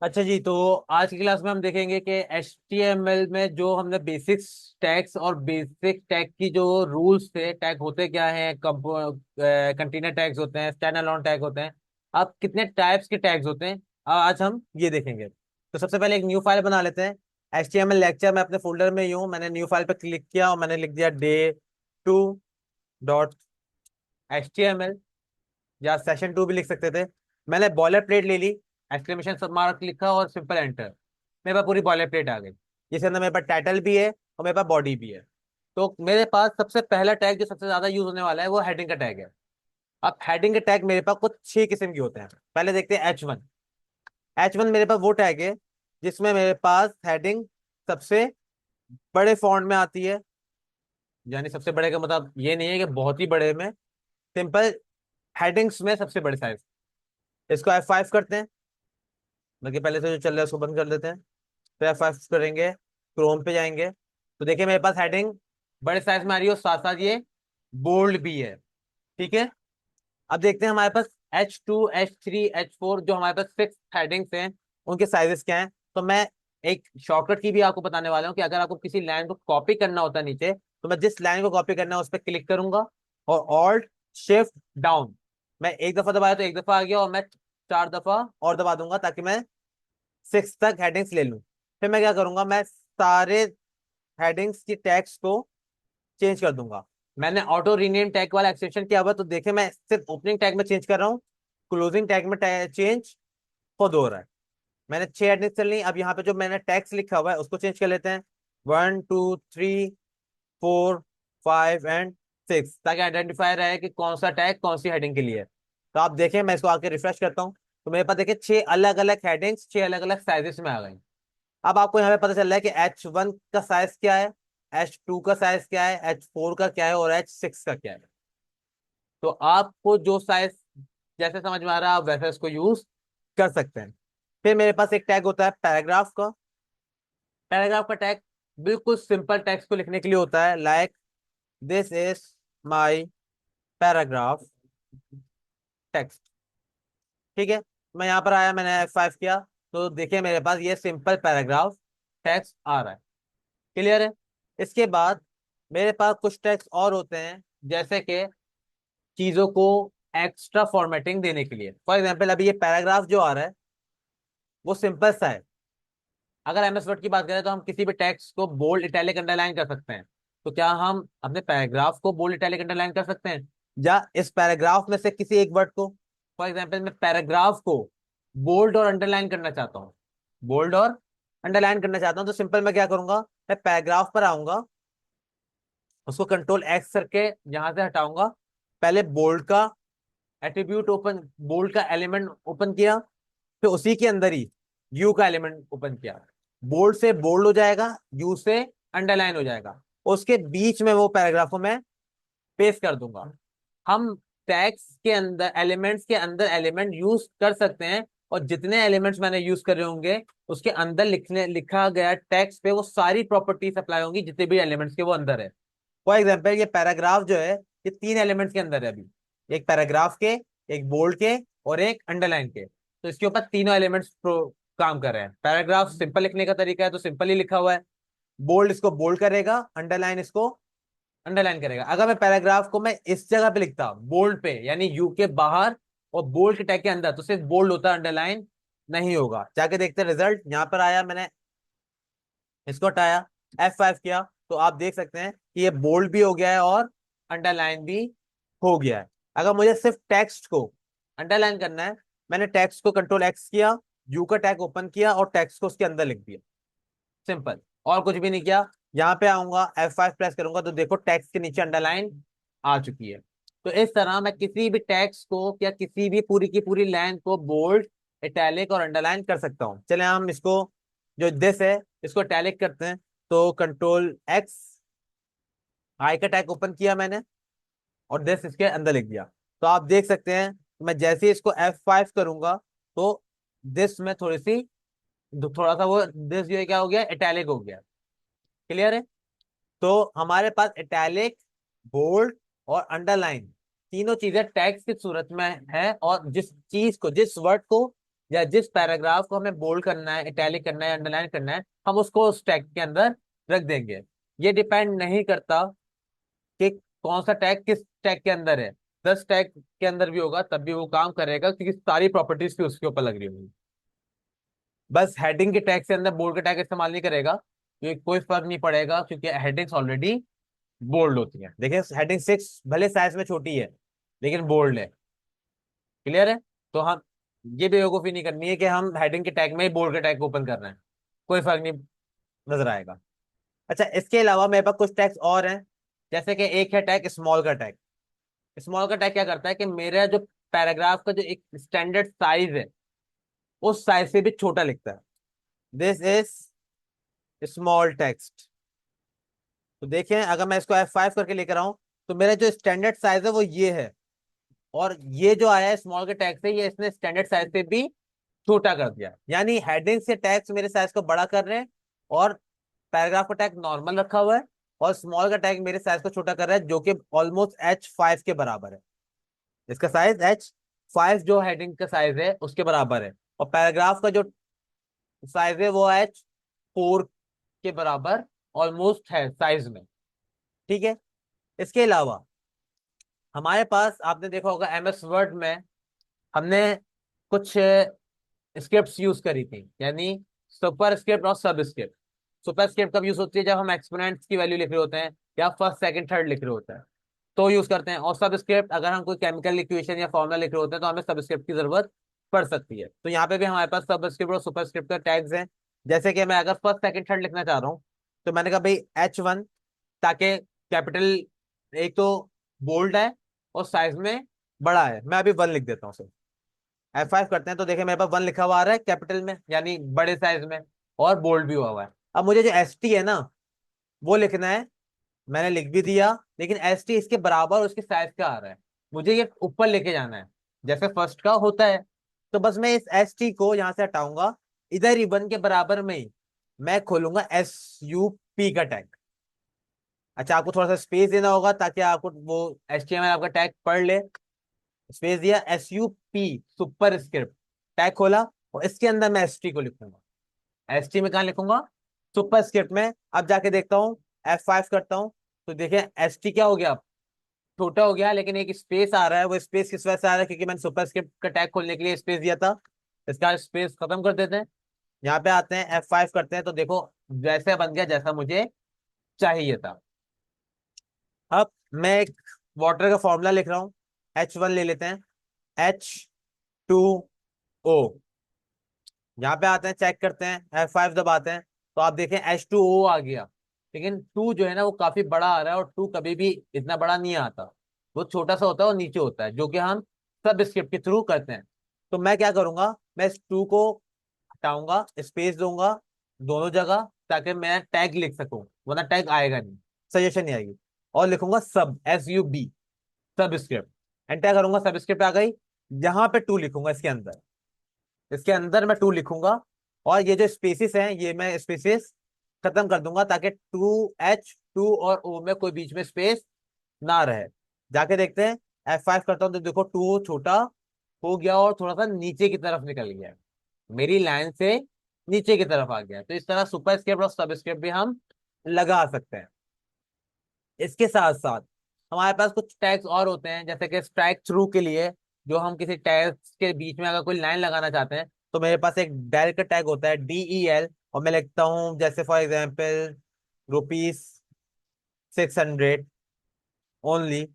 अच्छा जी, तो आज की क्लास में हम देखेंगे कि HTML में जो हमने बेसिक्स टैग्स और बेसिक टैग की जो रूल्स थे, टैग होते क्या हैं, कंटेनर टैग्स होते हैं, स्टैंड अलोन टैग होते हैं, अब कितने टाइप्स के टैग्स होते हैं, आज हम ये देखेंगे। तो सबसे पहले एक न्यू फाइल बना लेते हैं। HTML लेक्चर, मैं अपने फोल्डर में ही हूँ, मैंने न्यू फाइल पर क्लिक किया और मैंने लिख दिया day2.html, या सेशन 2 भी लिख सकते थे। मैंने बॉयलर प्लेट ले ली, एक्सक्लेमेशन सब मार्क लिखा और सिंपल एंटर। मेरे पास पूरी बॉयलर प्लेट आ गई, जिसके अंदर मेरे पास टाइटल भी है और मेरे पास बॉडी भी है। तो मेरे पास सबसे पहला टैग जो सबसे ज्यादा यूज होने वाला है वो हेडिंग का टैग है। अब हेडिंग के टैग मेरे पास कुछ 6 किस्म के होते हैं। पहले देखते हैं H1। H1 मेरे पास वो टैग है जिसमें मेरे पास हेडिंग सबसे बड़े फॉन्ट में आती है। यानी सबसे बड़े का मतलब ये नहीं है कि बहुत ही बड़े में, सिंपल हेडिंग्स में सबसे बड़े साइज। इसको F5 करते हैं, बल्कि पहले से जो चल रहा है उसको बंद कर देते हैं। तो F5 करेंगे, क्रोम पे जाएंगे, तो देखिए मेरे पास हेडिंग बड़े साइज में आ रही है और साथ साथ ये बोल्ड भी है। ठीक है। अब देखते हैं हमारे पास H2 H3 H4 जो हमारे पास 6 हेडिंग्स हैं, उनके साइजेस क्या हैं। तो मैं एक शॉर्टकट की भी आपको बताने वाला हूँ कि अगर आपको किसी लाइन को कॉपी करना होता है नीचे, तो मैं जिस लाइन को कॉपी करना है उस पर क्लिक करूंगा और ऑल्ट शिफ्ट डाउन। मैं एक दफा दबाया तो एक दफा आ गया, और मैं 4 दफा और दबा दूंगा ताकि मैं 6 तक हेडिंग्स ले लूं। फिर मैं क्या करूंगा, मैं सारे हेडिंग्स की टैग्स को चेंज कर दूंगा। मैंने ऑटो रीनेम टैग वाला एक्सेप्शन किया हुआ, तो देखे मैं सिर्फ ओपनिंग टैग में चेंज कर रहा हूँ, क्लोजिंग टैग में चेंज खुद हो रहा है। मैंने 6 हेडिंग्स चल ली। अब यहाँ पे जो मैंने टैग्स लिखा हुआ है उसको चेंज कर लेते हैं, 1 2 3 4 5 एंड 6, ताकि आइडेंटिफाई रहे कि कौन सा टैग कौन सी हेडिंग के लिए है। तो आप देखें, मैं इसको आके रिफ्रेश करता हूँ, तो मेरे पास देखिए 6 अलग अलग हेडिंग्स 6 अलग अलग साइजेस में आ गई। अब आपको यहाँ पे पता चल रहा है कि H1 का साइज क्या है, H2 का साइज क्या है, H4 का क्या है और H6 का क्या है। तो आपको जो साइज जैसे समझ में आ रहा है आप वैसे इसको यूज कर सकते हैं। फिर मेरे पास एक टैग होता है पैराग्राफ का। पैराग्राफ का टैग बिल्कुल सिंपल टेक्स्ट को लिखने के लिए होता है, like this is my paragraph text. ठीक है। मैं यहाँ पर आया, मैंने F5 किया, तो देखिए मेरे पास ये सिंपल पैराग्राफ टेक्स्ट आ रहा है। क्लियर है। इसके बाद मेरे पास कुछ टेक्स्ट और होते हैं, जैसे कि चीजों को एक्स्ट्रा फॉर्मेटिंग देने के लिए। फॉर एग्जाम्पल अभी ये पैराग्राफ जो आ रहा है वो सिंपल सा है। अगर MS वर्ड की बात करें तो हम किसी भी टेक्स्ट को बोल्ड इटैलिक अंडरलाइन कर सकते हैं। तो क्या हम अपने पैराग्राफ को बोल्ड इटैलिक अंडरलाइन कर सकते हैं, या इस पैराग्राफ में से किसी एक वर्ड को। फॉर एग्जाम्पल मैं पैराग्राफ को बोल्ड और अंडरलाइन करना चाहता हूँ, बोल्ड और अंडरलाइन करना चाहता हूँ, तो सिंपल मैं क्या करूंगा, मैं पैराग्राफ पर आऊंगा, उसको कंट्रोल X करके यहां से हटाऊंगा। पहले बोल्ड का एट्रीब्यूट ओपन, बोल्ड का एलिमेंट ओपन किया, फिर उसी के अंदर ही यू का एलिमेंट ओपन किया। बोल्ड से बोल्ड हो जाएगा, यू से अंडरलाइन हो जाएगा, उसके बीच में वो पैराग्राफ को मैं पेस्ट कर दूंगा। हम टैग्स के अंदर, एलिमेंट्स के अंदर एलिमेंट यूज कर सकते हैं, और जितने एलिमेंट्स मैंने यूज करे होंगे उसके अंदर लिखा गया टेक्स्ट पे वो सारी प्रॉपर्टीज अप्लाई होंगी जितने भी एलिमेंट्स के वो अंदर है। फॉर एग्जाम्पल ये पैराग्राफ जो है ये 3 एलिमेंट्स के अंदर है अभी, एक पैराग्राफ के, एक बोल्ड के और एक अंडरलाइन के। तो इसके ऊपर तीनों एलिमेंट्स काम कर रहे हैं। पैराग्राफ सिंपल लिखने का तरीका है तो सिंपल ही लिखा हुआ है, बोल्ड इसको बोल्ड करेगा, अंडरलाइन इसको अंडरलाइन करेगा। अगर मैं पैराग्राफ को मैं इस जगह पे लिखता बोल्ड पे, यानी यू के बाहर और बोल्ड के टैग के अंदर, तो सिर्फ बोल्ड होता, अंडरलाइन नहीं होगा। जाके देखते हैं रिजल्ट। यहाँ पर आया, मैंने इसको हटाया, F5 किया, तो आप देख सकते हैं कि ये बोल्ड भी हो गया है और अंडरलाइन भी हो गया है। अगर मुझे सिर्फ टेक्स्ट को अंडरलाइन करना है, मैंने टेक्स्ट को कंट्रोल X किया, यू का टैग ओपन किया और टेक्स्ट को उसके अंदर लिख दिया, सिंपल, और कुछ भी नहीं किया। यहाँ पे आऊंगा, F5 प्रेस करूंगा, तो देखो टेक्स्ट के नीचे अंडरलाइन आ चुकी है। तो इस तरह मैं किसी भी टेक्स्ट को या किसी भी पूरी की पूरी लाइन को बोल्ड, इटैलिक और अंडरलाइन कर सकता हूँ। चले हम इसको, जो दिस है, इसको इटैलिक करते हैं। तो कंट्रोल X, आई का टैग ओपन किया मैंने और दिस इसके अंदर लिख दिया। तो आप देख सकते हैं मैं जैसे ही इसको F5 करूंगा, तो दिस में थोड़ा सा वो दिस जो है क्या हो गया, इटैलिक हो गया। क्लियर है। तो हमारे पास इटैलिक, बोल्ड और अंडरलाइन तीनों चीजें टैग्स की सूरत में है, और जिस चीज को, जिस वर्ड को या जिस पैराग्राफ को हमें बोल्ड करना है, इटैलिक करना है, अंडरलाइन करना है, हम उसको उस टैग के अंदर रख देंगे। ये डिपेंड नहीं करता कि कौन सा टैग किस टैग के अंदर है। 10 टैग के अंदर भी होगा तब भी वो काम करेगा, क्योंकि सारी प्रॉपर्टीज भी उसके ऊपर लग रही होगी। बस हेडिंग के टैग से अंदर बोल्ड का टैग इस्तेमाल नहीं करेगा, क्योंकि कोई फर्क नहीं पड़ेगा, क्योंकि हेडिंग्स ऑलरेडी बोल्ड होती है। देखिए हेडिंग 6 भले साइज में छोटी है लेकिन बोल्ड है। क्लियर है? तो हम ये बेवकूफी नहीं करनी है कि हम हेडिंग के टैग में ही बोल्ड के टैग को ओपन कर रहे हैं, कोई फर्क नहीं नजर आएगा। अच्छा, इसके अलावा मेरे पास कुछ टैग्स और हैं। जैसे कि एक है टैग स्मॉल का टैग। स्मॉल का टैग क्या करता है कि मेरा जो पैराग्राफ का जो एक स्टैंडर्ड साइज है उस साइज से भी छोटा लिखता है। This is small text. तो देखें, अगर मैं इसको F5 करके लेकर आऊं तो मेरा जो स्टैंडर्ड साइज है वो ये है, और ये जो आया है स्मॉल के टैग से, ये इसने स्टैंडर्ड साइज से भी छोटा कर दिया। यानी हेडिंग से टैग्स मेरे साइज को बड़ा कर रहे हैं, और पैराग्राफ का टैग नॉर्मल रखा हुआ है, और स्मॉल का टैग मेरे साइज को छोटा कर रहा है, जो कि ऑलमोस्ट H5 के बराबर है। इसका साइज H5 जो हेडिंग का साइज है उसके बराबर है, और पैराग्राफ का जो साइज है वो H4 के बराबर ऑलमोस्ट है साइज में। ठीक है? इसके अलावा हमारे पास, आपने देखा होगा MS वर्ड में हमने कुछ स्क्रिप्ट्स यूज करी थी, यानी सुपर स्क्रिप्ट और सब स्क्रिप्ट। सुपर स्क्रिप्ट कब यूज होती है? जब हम एक्सपोनेंट्स की वैल्यू लिख रहे होते हैं या फर्स्ट सेकंड थर्ड लिख रहे होते हैं तो यूज करते हैं। और सब स्क्रिप्ट अगर हम कोई केमिकल इक्वेशन या फॉर्मूला लिख रहे होते हैं तो हमें सब स्क्रिप्ट की जरूरत पड़ सकती है। तो यहाँ पे भी हमारे पास सब स्क्रिप्ट और सुपर स्क्रिप्ट का टैग्स हैं। जैसे कि मैं अगर फर्स्ट सेकंड थर्ड लिखना चाह रहा हूँ तो मैंने कहा भाई H1, ताकि कैपिटल, एक तो बोल्ड है और साइज में बड़ा है, मैं अभी 1 लिख देता हूँ। F5 करते हैं तो देखिए मेरे पास 1 लिखा हुआ आ रहा है कैपिटल में, यानी बड़े साइज में, और बोल्ड भी हुआ है। अब मुझे जो ST है ना वो लिखना है, मैंने लिख भी दिया, लेकिन ST इसके बराबर उसके साइज का आ रहा है, मुझे ये ऊपर लेके जाना है जैसे फर्स्ट का होता है। तो बस मैं इस ST को यहाँ से हटाऊंगा, इधर ही 1 के बराबर में ही मैं खोलूंगा SUP का टैग। अच्छा, आपको थोड़ा सा स्पेस देना होगा ताकि आपको वो HTML आपका टैग पढ़ ले। स्पेस दिया, SUP सुपर स्क्रिप्ट टैग खोला, और इसके अंदर मैं ST को लिखूंगा। ST में कहाँ लिखूंगा? सुपर स्क्रिप्ट में। अब जाके देखता हूँ, F5 करता हूँ तो देखिए ST क्या हो गया, अब छोटा हो गया, लेकिन एक स्पेस आ रहा है। वो स्पेस किस वजह से आ रहा है? क्योंकि मैंने सुपर स्क्रिप्ट का टैग खोलने के लिए स्पेस दिया था। इसका स्पेस खत्म कर देते हैं, यहाँ पे आते हैं F5 करते हैं तो देखो वैसे बन गया जैसा मुझे चाहिए था। अब मैं एक वाटर का फॉर्मूला लिख रहा हूँ, H1 ले लेते हैं, H2O। यहाँ पे आते हैं, चेक करते हैं, F5 दबाते हैं तो आप देखें H2O आ गया। लेकिन 2 जो है ना वो काफी बड़ा आ रहा है, और 2 कभी भी इतना बड़ा नहीं आता, वो छोटा सा होता है और नीचे होता है, जो कि हम सब स्क्रिप्ट के थ्रू करते हैं। तो मैं क्या करूंगा, मैं इस 2 को हटाऊंगा, स्पेस दूंगा दोनों जगह, ताकि मैं टैग लिख सकूं, वरना टैग आएगा नहीं, सजेशन नहीं आएगी। और लिखूंगा SUB, सब स्क्रिप्ट। एंटर करूंगा, सब स्क्रिप्ट आ गई। यहाँ पे 2 लिखूंगा, इसके अंदर मैं 2 लिखूंगा, और ये जो स्पेसिस हैं ये मैं स्पेसिस खत्म कर दूंगा, ताकि 2H 2 और O में कोई बीच में स्पेस ना रहे। जाके देखते हैं, F5 करता हूं तो देखो 2 छोटा हो गया और थोड़ा सा नीचे की तरफ निकल गया, मेरी लाइन से नीचे की तरफ आ गया। तो इस तरह सुपर स्क्रिप्ट और सब स्क्रिप्ट भी हम लगा सकते हैं। इसके साथ साथ हमारे पास कुछ टैग्स और होते हैं, जैसे कि स्ट्राइक थ्रू के लिए, जो हम किसी टैग्स के बीच में अगर कोई लाइन लगाना चाहते हैं तो मेरे पास एक डायरेक्ट टैग होता है DEL, और मैं लिखता हूँ जैसे फॉर एग्जाम्पल ₹600 ओनली।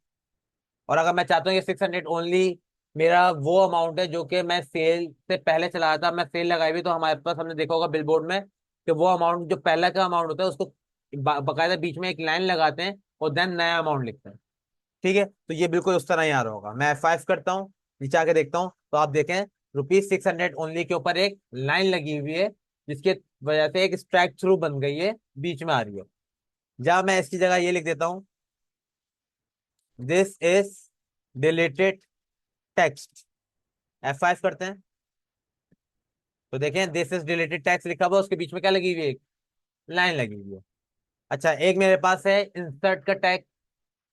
और अगर मैं चाहता हूँ ये 600 ओनली मेरा वो अमाउंट है जो कि मैं सेल से पहले चलाया था, मैं सेल लगाई हुई, तो हमारे पास, हमने देखा होगा बिलबोर्ड में कि वो अमाउंट जो पहला का अमाउंट होता है उसको बकायदा बीच में एक लाइन लगाते हैं और देन नया अमाउंट लिखते हैं। ठीक है? तो ये बिल्कुल उस तरह ही आ रहा होगा। मैं F5 करता हूँ, नीचे आके देखता हूँ तो आप देखें ₹600 ओनली के ऊपर एक लाइन लगी हुई है, जिसके वजह से एक स्ट्राइक थ्रू बन गई है, बीच में आ रही है। जब मैं इसकी जगह ये लिख देता हूँ, this is deleted text. F5 करते हैं तो देखें दिस इज डिलीटेड टेक्स्ट लिखा हुआ, उसके बीच में क्या लगी हुई है? एक लाइन लगी हुई है। अच्छा, एक मेरे पास है इंसर्ट का टैग।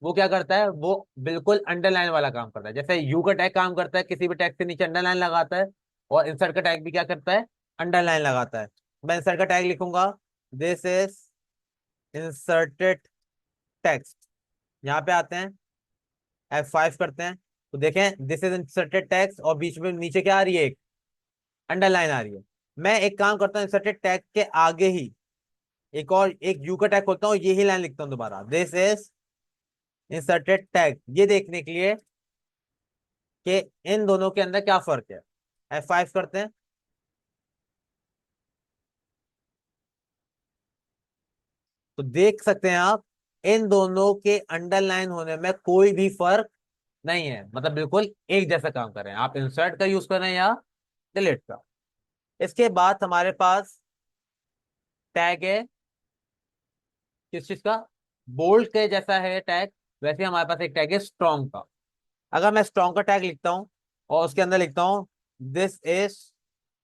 वो क्या करता है? वो बिल्कुल अंडरलाइन वाला काम करता है, जैसे यू का टैग काम करता है, किसी भी टैग के नीचे अंडरलाइन लगाता है। और इंसर्ट का टैग भी क्या करता है, अंडरलाइन लगाता है। मैं इंसर्ट का टैग लिखूंगा, दिस इज इंसर्टेड टेक्स्ट। यहाँ पे आते हैं, F5 करते हैं, तो देखें दिस इज इंसर्टेड टेक्स्ट, और बीच में नीचे क्या आ रही है, एक अंडरलाइन आ रही है। मैं एक काम करता हूँ, इंसर्टेड टैग के आगे ही एक और एक यू का टैग खोलता हूँ, यही लाइन लिखता हूँ दोबारा, दिस इज इंसर्टेड टैग, ये देखने के लिए कि इन दोनों के अंदर क्या फर्क है। F5 करते हैं, तो देख सकते हैं आप, इन दोनों के अंडरलाइन होने में कोई भी फर्क नहीं है, मतलब बिल्कुल एक जैसा काम कर रहे हैं। आप इंसर्ट का यूज कर रहे हैं या डिलीट का। इसके बाद हमारे पास टैग है, किस चीज का, बोल्ड के जैसा है टैग। वैसे हमारे पास एक टैग है स्ट्रॉन्ग का। अगर मैं स्ट्रॉन्ग का टैग लिखता हूं और उसके अंदर लिखता हूं दिस इज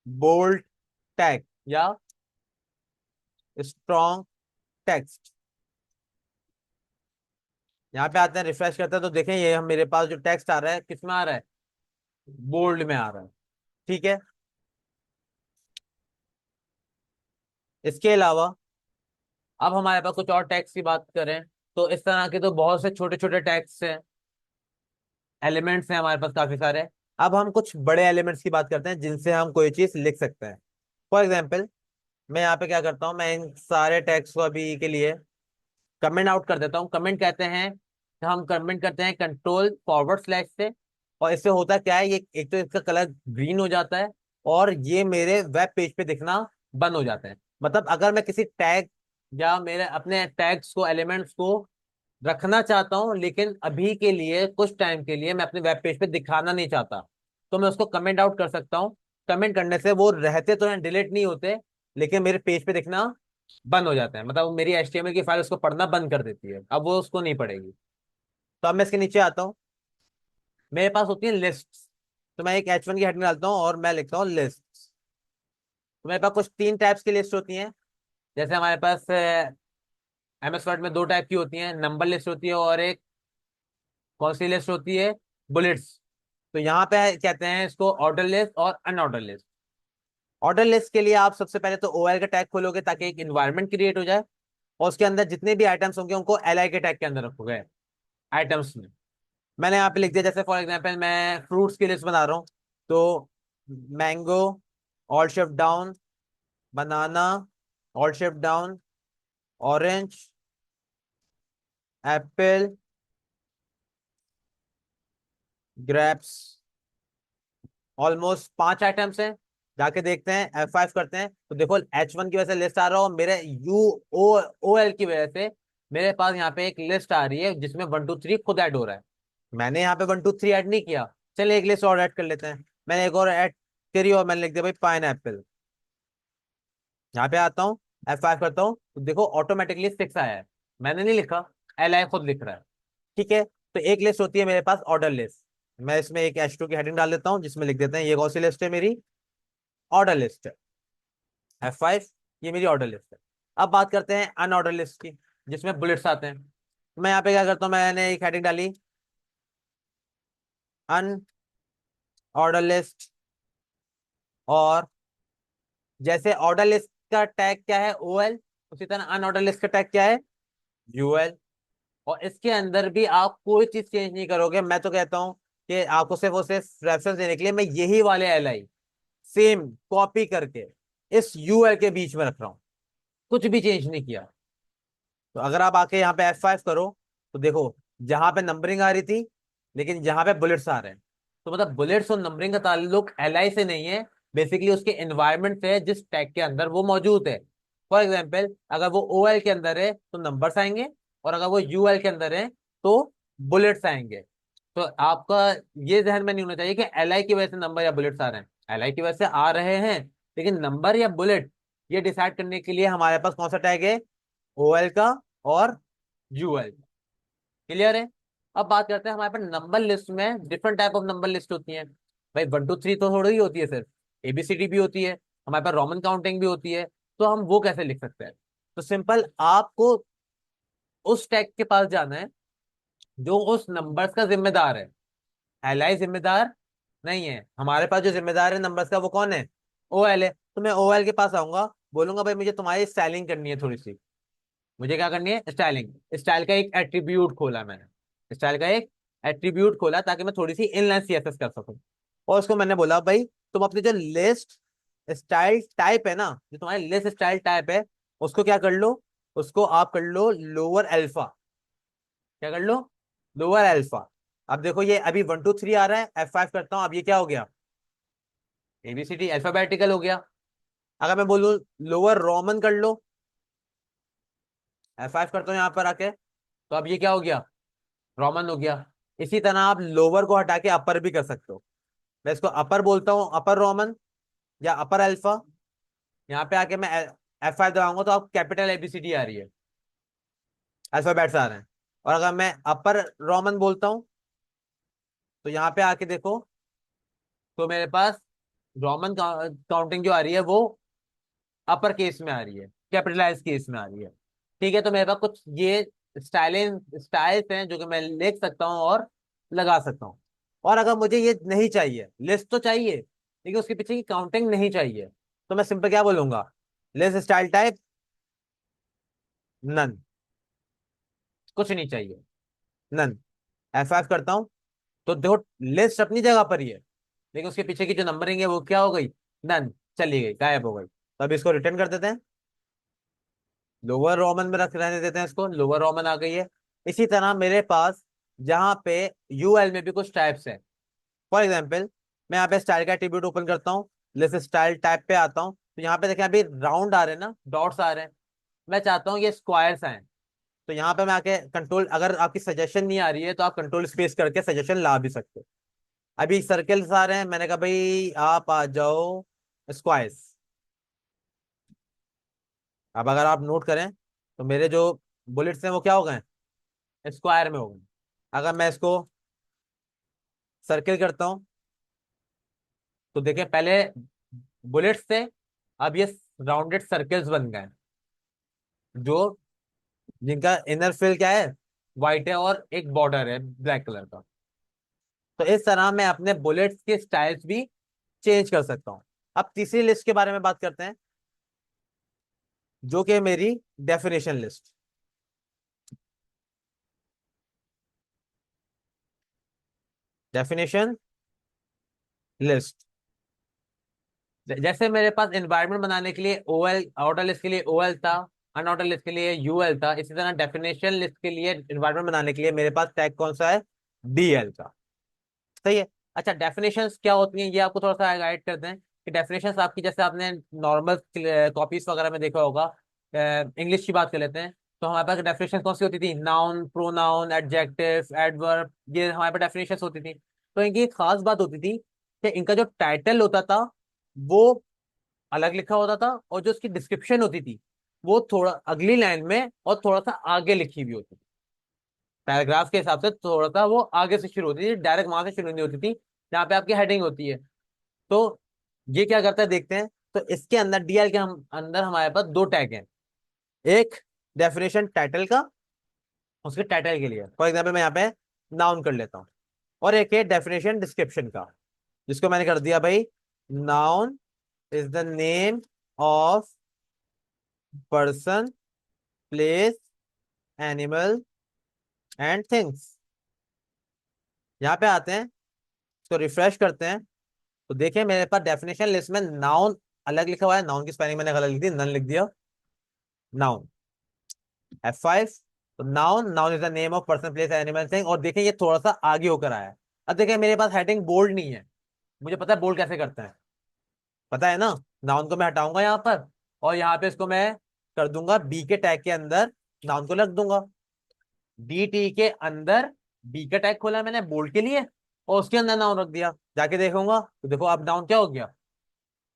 बोल्ड टैग या स्ट्रॉन्ग टेक्स्ट, यहाँ पे आते हैं, रिफ्रेश करते हैं, तो देखें ये हम मेरे पास जो टेक्स्ट आ रहा है किस में आ रहा है, बोल्ड में आ रहा है। ठीक है, इसके अलावा अब हमारे पास कुछ और टैग्स की बात करें, तो इस तरह के तो बहुत से छोटे छोटे टैग्स हैं, एलिमेंट्स हैं हमारे पास काफी सारे। अब हम कुछ बड़े एलिमेंट्स की बात करते हैं जिनसे हम कोई चीज लिख सकते हैं। फॉर एग्जाम्पल, मैं यहाँ पे क्या करता हूँ, मैं इन सारे टैग्स को अभी के लिए कमेंट आउट कर देता हूँ। कमेंट कहते हैं, तो हम कमेंट करते हैं कंट्रोल फॉरवर्ड स्लैश से, और इससे होता क्या है, ये एक तो इसका कलर ग्रीन हो जाता है, और ये मेरे वेब पेज पे दिखना बंद हो जाता है। मतलब अगर मैं किसी टैग या मेरे अपने टैग्स को, एलिमेंट्स को रखना चाहता हूँ, लेकिन अभी के लिए कुछ टाइम के लिए मैं अपने वेब पेज पे दिखाना नहीं चाहता, तो मैं उसको कमेंट आउट कर सकता हूँ। कमेंट करने से वो रहते तो हैं, डिलीट नहीं होते, लेकिन मेरे पेज पे दिखना बंद हो जाता है। मतलब वो मेरी HTML की फाइल उसको पढ़ना बंद कर देती है, अब वो उसको नहीं पढ़ेगी। तो अब मैं इसके नीचे आता हूँ, मेरे पास होती है लिस्ट, तो मैं एक H1 की हेडिंग डालता हूँ और मैं लिखता हूँ लिस्ट। तो मेरे पास कुछ तीन टाइप्स की लिस्ट होती हैं। जैसे हमारे पास MS वर्ड में दो टाइप की होती हैं, नंबर लिस्ट होती है और एक कौन सी लिस्ट होती है, बुलेट्स। तो यहाँ पे कहते हैं इसको ऑर्डर लिस्ट और अनऑर्डर लिस्ट। ऑर्डर लिस्ट के लिए आप सबसे पहले तो OL का टैग खोलोगे ताकि एक इन्वायरमेंट क्रिएट हो जाए, और उसके अंदर जितने भी आइटम्स होंगे उनको LI के टैग के अंदर रखोगे, आइटम्स में। मैंने यहाँ पे लिख दिया, जैसे फॉर एग्जांपल मैं फ्रूट्स की लिस्ट बना रहा हूँ, तो mango, all shift down, banana, all shift down, orange, apple, grapes, almost पांच आइटम्स हैं। जाके देखते हैं, F5 करते हैं, तो देखो H1 की वजह से लिस्ट आ रहा है, और मेरे UOL की वजह से मेरे पास यहाँ पे एक लिस्ट आ रही है जिसमें 1 2 3 खुद ऐड हो रहा है। मैंने यहाँ पे 1 2 3 ऐड नहीं किया। चलिए एक लिस्ट और ऐड कर लेते हैं, मैंने एक और ऐड करी और मैंने लिख दिया भाई पाइन एप्पल। यहाँ पे आता हूँ, F5 करता हूँ, तो देखो ऑटोमेटिकली 6 आया है, मैंने नहीं लिखा, LI खुद लिख रहा है। ठीक है, तो एक लिस्ट होती है मेरे पास ऑर्डर लिस्ट, मैं इसमें एक H2 की हेडिंग डाल देता हूँ जिसमें लिख देते हैं ये कौन सी लिस्ट है, मेरी ऑर्डर लिस्ट है। F5, ये मेरी ऑर्डर लिस्ट है। अब बात करते हैं अनऑर्डर लिस्ट की, जिसमें बुलेट्स आते हैं। तो मैं यहाँ पे क्या करता हूँ, मैंने एक हेडिंग डाली, अनऑर्डर लिस्ट, और जैसे ऑर्डर लिस्ट का टैग क्या है, OL, उसी तरह अनऑर्डर लिस्ट का टैग क्या है, UL। और इसके अंदर भी आप कोई चीज चेंज नहीं करोगे। मैं तो कहता हूं कि आपको सिर्फ और सिर्फ रेफरेंस देने के लिए मैं यही वाले LI सेम कॉपी करके इस UL के बीच में रख रहा हूं, कुछ भी चेंज नहीं किया। तो अगर आप आके यहाँ पे F5 करो, तो देखो जहां पे नंबरिंग आ रही थी, लेकिन जहां पे बुलेट्स आ रहे हैं, तो मतलब बुलेट्स और नंबरिंग का ताल्लुक LI से नहीं है, बेसिकली उसके एनवायरमेंट से है जिस टैग के अंदर वो मौजूद है। फॉर एग्जाम्पल, अगर वो OL के अंदर है तो नंबर्स आएंगे, और अगर वो UL के अंदर है तो बुलेट्स आएंगे। तो आपका ये जहन में नहीं होना चाहिए कि LI की वजह से नंबर या बुलेट्स आ रहे हैं, LI की वजह से आ रहे हैं, लेकिन नंबर या बुलेट ये डिसाइड करने के लिए हमारे पास कौन सा टैग है, OL का और UL। क्लियर है। अब बात करते हैं, हमारे पास नंबर लिस्ट में different type of number list होती है। भाई 1 2 3 तो थोड़ी ही होती है, सिर्फ ABCD भी होती है, हमारे पास रोमन काउंटिंग भी होती है। तो हम वो कैसे लिख सकते हैं, तो सिंपल, आपको उस टैग के पास जाना है जो उस नंबर्स का जिम्मेदार है। LI जिम्मेदार नहीं है, हमारे पास जो जिम्मेदार है नंबर्स का वो कौन है, ओ एल है। तो मैं ओ एल के पास आऊंगा, बोलूंगा भाई मुझे तुम्हारी स्टाइलिंग करनी है थोड़ी सी। मुझे क्या करनी है, स्टाइलिंग। स्टाइल का एक एट्रीब्यूट खोला मैंने, स्टाइल का एक एट्रीब्यूट खोला ताकि मैं थोड़ी सी इनलाइन सीएसएस कर सकूं। और उसको मैंने बोला भाई तुम अपनी जो लिस्ट स्टाइल टाइप है ना, जो तुम्हारी लिस्ट स्टाइल टाइप है, उसको क्या कर लो, उसको आप कर लो लोअर अल्फा। क्या कर लो, लोअर अल्फा। अब देखो ये अभी 1 2 3 आ रहा है, F5 करता हूं, अब ये क्या हो गया, ABCD अल्फाबेटिकल हो गया। अगर मैं बोलूं लोअर रोमन कर लो, F5 करता हूँ यहाँ पर आके, तो अब ये क्या हो गया, रोमन हो गया। इसी तरह आप लोअर को हटा के अपर भी कर सकते हो। मैं इसको अपर बोलता हूँ, अपर रोमन या अपर अल्फा। यहाँ पे आके मैं F5 दबाऊंगा तो आप कैपिटल ABCD आ रही है, अल्फाबेट्स आ रहे हैं। और अगर मैं अपर रोमन बोलता हूँ, तो यहाँ पे आके देखो, तो मेरे पास रोमन काउंटिंग जो आ रही है वो अपर केस में आ रही है, कैपिटलाइज केस में आ रही है। ठीक है, तो मेरे पास कुछ ये स्टाइल्स हैं जो कि मैं लिख सकता हूँ और लगा सकता हूँ। और अगर मुझे ये नहीं चाहिए, लिस्ट तो चाहिए लेकिन उसके पीछे की काउंटिंग नहीं चाहिए, तो मैं सिंपल क्या बोलूंगा, लिस्ट स्टाइल टाइप नन, कुछ नहीं चाहिए, नन। F5 करता हूँ, तो देखो लिस्ट अपनी जगह पर ही है, लेकिन उसके पीछे की जो नंबरिंग है वो क्या हो गई, नन, चली गई, गायब हो गई। तो अब इसको रिटर्न कर देते हैं, लोअर रोमन में रख रहने देते हैं इसको, लोअर रोमन आ गई है। इसी तरह मेरे पास जहां पे यूएल में भी कुछ टाइप्स हैं, फॉर एग्जांपल मैं यहाँ पे स्टाइल का एट्रीब्यूट ओपन करता हूँ, जैसे स्टाइल टाइप पे आता हूँ, तो यहाँ पे देखें अभी राउंड आ रहे हैं ना, डॉट्स आ रहे हैं। मैं चाहता हूँ ये स्क्वायर्स आए, तो यहाँ पे मैं आके कंट्रोल, अगर आपकी सजेशन नहीं आ रही है तो आप कंट्रोल स्पेस करके सजेशन ला भी सकते हो। अभी सर्कल्स आ रहे हैं, मैंने कहा भाई आप आ जाओ स्क्वायर्स। अब अगर आप नोट करें तो मेरे जो बुलेट्स हैं वो क्या हो गए, स्क्वायर में हो गए। अगर मैं इसको सर्किल करता हूं, तो देखिए पहले बुलेट्स थे, अब ये राउंडेड सर्कल्स बन गए, जो जिनका इनर फिल क्या है, व्हाइट है और एक बॉर्डर है ब्लैक कलर का। तो इस तरह मैं अपने बुलेट्स के स्टाइल्स भी चेंज कर सकता हूँ। अब तीसरी लिस्ट के बारे में बात करते हैं, जो कि है मेरी डेफिनेशन लिस्ट। डेफिनेशन लिस्ट, जैसे मेरे पास एनवायरनमेंट बनाने के लिए ओएल, आउटर लिस्ट के लिए ओएल था, अनआउटर लिस्ट के लिए यूएल था, इसी तरह डेफिनेशन लिस्ट के लिए एनवायरनमेंट बनाने के लिए मेरे पास टैग कौन सा है, डीएल का। सही है। अच्छा डेफिनेशंस क्या होती हैं ये आपको थोड़ा सा गाइड करते हैं कि डेफिनेशंस आपकी, जैसे आपने नॉर्मल कॉपीज वगैरह में देखा होगा, इंग्लिश की बात कर लेते हैं, तो हमारे पास डेफिनेशन कौन सी होती थी, नाउन, प्रोनाउन, एडजेक्टिव, एडवर्ब, ये हमारे पास डेफिनेशन होती थी। तो इनकी एक खास बात होती थी कि इनका जो टाइटल होता था वो अलग लिखा होता था, और जो उसकी डिस्क्रिप्शन होती थी वो थोड़ा अगली लाइन में और थोड़ा सा आगे लिखी हुई होती थी। पैराग्राफ के हिसाब से थोड़ा सा वो आगे से शुरू होती थी, डायरेक्ट वहां से शुरू नहीं होती थी जहाँ पे आपकी हेडिंग होती है। तो ये क्या करता है देखते हैं। तो इसके अंदर डीएल के हम अंदर हमारे पास दो टैग हैं, एक डेफिनेशन टाइटल का, उसके टाइटल के लिए फॉर एग्जाम्पल मैं यहाँ पे नाउन कर लेता हूँ, और एक है डेफिनेशन डिस्क्रिप्शन का, जिसको मैंने कर दिया भाई, noun is the name of person, place, animal and things. यहाँ पे आते हैं, तो रिफ्रेश करते हैं, तो देखिए मेरे पास डेफिनेशन लिस्ट में नाउन अलग लिखा हुआ है, नाउन की स्पेलिंग मैंने गलत लिख दी, नन लिख दिया, नाउन। F5, तो noun, noun is the name of person, place, animal, thing. और देखिए ये थोड़ा सा आगे होकर आया है। अब देखिए मेरे पास हेडिंग बोल्ड नहीं है, मुझे पता है बोल्ड कैसे करते हैं, पता है ना। नाउन को मैं हटाऊंगा यहाँ पर, और यहाँ पे इसको मैं कर दूंगा बी के टैग के अंदर, नाउन को रख दूंगा, डी टी के अंदर बी का टैग खोला मैंने बोल्ड के लिए, और उसके अंदर नाउन रख दिया। जाके देखूंगा तो देखो अब नाउन क्या हो गया,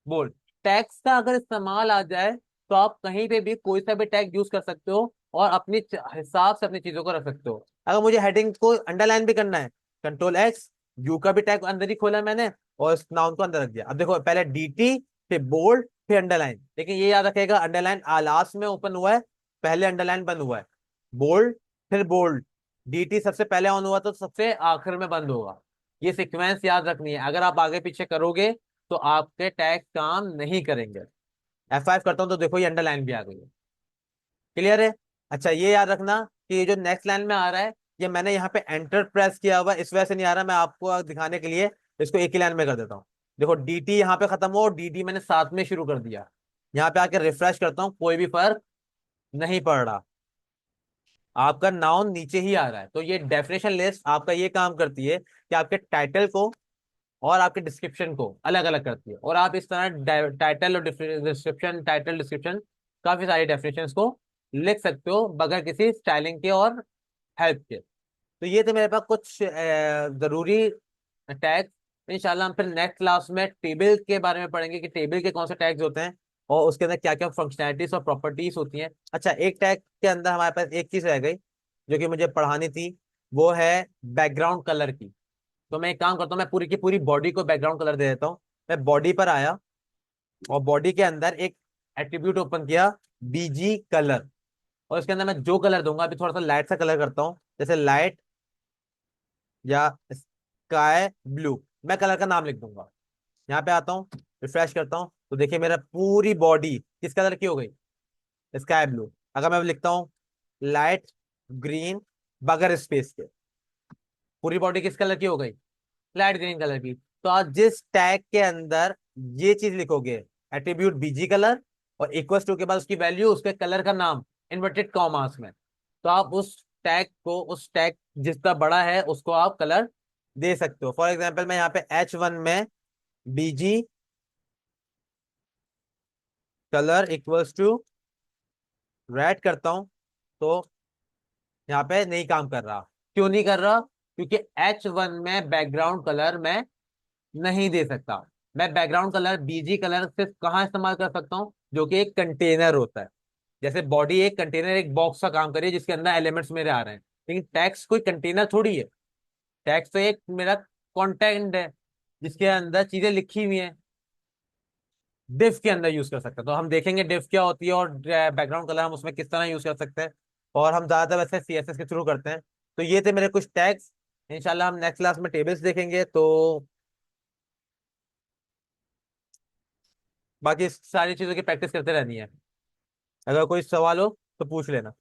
बोल्ड। टैग्स का अगर इस्तेमाल आ जाए तो आप कहीं पे भी कोई सा भी टैग यूज कर सकते हो, और अपनी हिसाब से अपनी चीजों को रख सकते हो। अगर मुझे हेडिंग को अंडरलाइन भी करना है, कंट्रोल X, यू का भी टैग अंदर ही खोला मैंने, और इस नाउन को अंदर रख दिया। अब देखो पहले DT, फिर बोल्ड, फिर अंडरलाइन, लेकिन ये याद रखेगा अंडरलाइन लास्ट में ओपन हुआ है, पहले अंडरलाइन बंद हुआ है, बोल्ड फिर बोल्ड, DT सबसे पहले ऑन हुआ तो सबसे आखिर में बंद होगा। ये सीक्वेंस याद रखनी है, अगर आप आगे पीछे करोगे तो आपके टैग काम नहीं करेंगे। F5 करता हूं तो देखो ये अंडरलाइन भी आ गई है। क्लियर है? अच्छा ये याद रखना कि ये जो नेक्स्ट लाइन में आ रहा है, ये मैंने यहाँ पे एंटर प्रेस किया हुआ है, इस वजह से नहीं आ रहा, मैं आपको दिखाने के लिए इसको एक ही लाइन में कर देता हूँ। देखो dt यहाँ पे खत्म हो, dt मैंने साथ में शुरू कर दिया। यहाँ पे आके रिफ्रेश करता हूँ, कोई भी फर्क नहीं पड़ रहा, आपका नाउन नीचे ही आ रहा है। तो ये डेफिनेशन लिस्ट आपका ये काम करती है कि आपके टाइटल को और आपके डिस्क्रिप्शन को अलग अलग करती है, और आप इस तरह टाइटल और डिस्क्रिप्शन, टाइटल डिस्क्रिप्शन, काफी सारी डेफिनेशंस को लिख सकते हो बगैर किसी स्टाइलिंग के और हेल्प के। तो ये थे मेरे पास कुछ जरूरी टैग। इंशाल्लाह हम फिर नेक्स्ट क्लास में टेबल के बारे में पढ़ेंगे कि टेबल के कौन से टैग्स होते हैं और उसके अंदर क्या क्या फंक्शनैलिटीज और प्रॉपर्टीज होती हैं। अच्छा एक टैग के अंदर हमारे पास एक चीज रह गई जो कि मुझे पढ़ानी थी, वो है बैकग्राउंड कलर की। तो मैं एक काम करता हूँ, मैं पूरी की पूरी बॉडी को बैकग्राउंड कलर दे देता हूँ। मैं बॉडी पर आया और बॉडी के अंदर एक एट्रीब्यूट ओपन किया, बीजी कलर, और इसके अंदर मैं जो कलर दूंगा, अभी थोड़ा सा लाइट सा कलर करता हूँ, जैसे लाइट या स्काई ब्लू, मैं कलर का नाम लिख दूंगा। यहाँ पे आता हूँ, रिफ्रेश करता हूँ, तो देखिए मेरा पूरी बॉडी किस कलर की हो गई, स्काई ब्लू। अगर मैं लिखता हूँ लाइट ग्रीन बगैर स्पेस के, पूरी बॉडी किस कलर की हो गई, लाइट ग्रीन कलर की। तो आप जिस टैग के अंदर ये चीज लिखोगे, एट्रीब्यूट बीजी कलर और इक्वल्स टू के बाद उसकी वैल्यू, उसके कलर का नाम इन्वर्टेड कॉमास में, तो आप उस टैग को, उस टैग जितना बड़ा है उसको आप कलर दे सकते हो। फॉर एग्जाम्पल मैं यहाँ पे H1 में BG colour equals to red करता हूं, तो यहाँ पे नहीं काम कर रहा। क्यों नहीं कर रहा? क्योंकि H1 में बैकग्राउंड कलर मैं नहीं दे सकता। मैं बैकग्राउंड कलर बीजी कलर सिर्फ कहाँ इस्तेमाल कर सकता हूँ, जो कि एक कंटेनर होता है। जैसे बॉडी एक कंटेनर, एक बॉक्स का काम करिए जिसके अंदर एलिमेंट्स मेरे आ रहे हैं, लेकिन टेक्स्ट कोई कंटेनर थोड़ी है। टेक्स्ट तो एक मेरा कंटेंट है जिसके अंदर चीजें लिखी हुई हैं। डिफ के अंदर यूज कर सकते हैं, तो हम देखेंगे डिफ क्या होती है और बैकग्राउंड कलर हम उसमें किस तरह यूज कर सकते हैं। और हम ज्यादातर वैसे CSS के थ्रू करते हैं। तो ये थे मेरे कुछ टैग्स। इंशाल्लाह हम नेक्स्ट क्लास में टेबल्स देखेंगे, तो बाकी इस सारी चीजों की प्रैक्टिस करते रहनी है। अगर कोई सवाल हो तो पूछ लेना।